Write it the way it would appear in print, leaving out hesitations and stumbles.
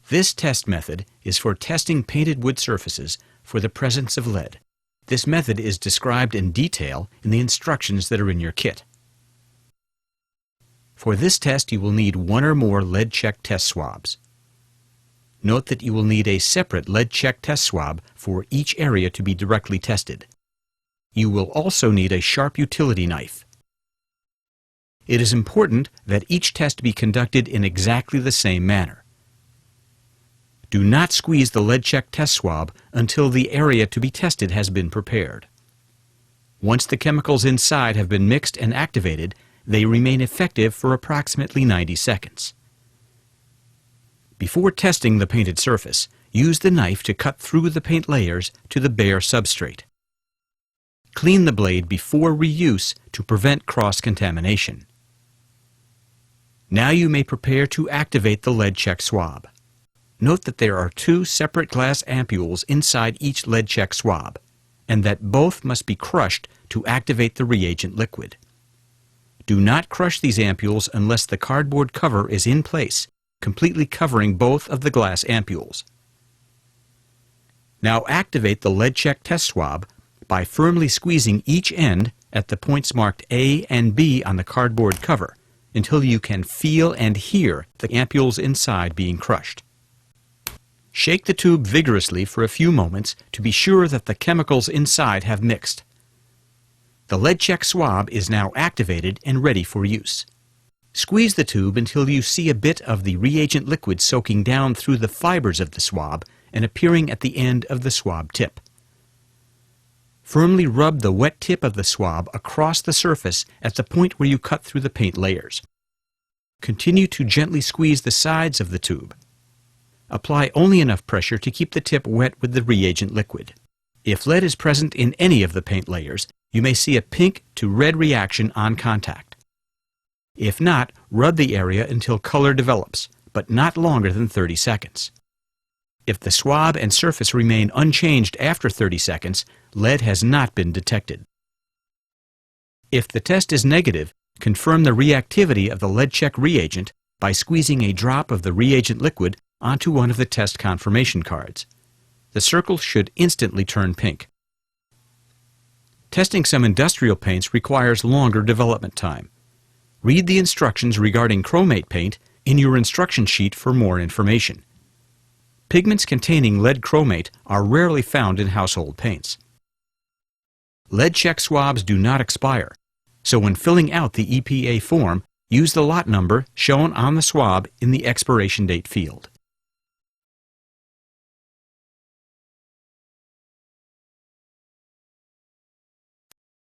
This test method is for testing painted wood surfaces for the presence of lead. This method is described in detail in the instructions that are in your kit. For this test, you will need one or more LeadCheck test swabs. Note that you will need a separate LeadCheck test swab for each area to be directly tested. You will also need a sharp utility knife. It is important that each test be conducted in exactly the same manner. Do not squeeze the LeadCheck test swab until the area to be tested has been prepared. Once the chemicals inside have been mixed and activated, they remain effective for approximately 90 seconds. Before testing the painted surface, use the knife to cut through the paint layers to the bare substrate. Clean the blade before reuse to prevent cross-contamination. Now you may prepare to activate the LeadCheck swab. Note that there are two separate glass ampules inside each LeadCheck swab, and that both must be crushed to activate the reagent liquid. Do not crush these ampules unless the cardboard cover is in place, completely covering both of the glass ampules. Now activate the LeadCheck test swab by firmly squeezing each end at the points marked A and B on the cardboard cover until you can feel and hear the ampules inside being crushed. Shake the tube vigorously for a few moments to be sure that the chemicals inside have mixed. The LeadCheck swab is now activated and ready for use. Squeeze the tube until you see a bit of the reagent liquid soaking down through the fibers of the swab and appearing at the end of the swab tip. Firmly rub the wet tip of the swab across the surface at the point where you cut through the paint layers. Continue to gently squeeze the sides of the tube. Apply only enough pressure to keep the tip wet with the reagent liquid. If lead is present in any of the paint layers, you may see a pink to red reaction on contact. If not, rub the area until color develops, but not longer than 30 seconds. If the swab and surface remain unchanged after 30 seconds, lead has not been detected. If the test is negative, confirm the reactivity of the LeadCheck reagent by squeezing a drop of the reagent liquid onto one of the test confirmation cards. The circle should instantly turn pink. Testing some industrial paints requires longer development time. Read the instructions regarding chromate paint in your instruction sheet for more information. Pigments containing lead chromate are rarely found in household paints. LeadCheck swabs do not expire, so when filling out the EPA form, use the lot number shown on the swab in the expiration date field.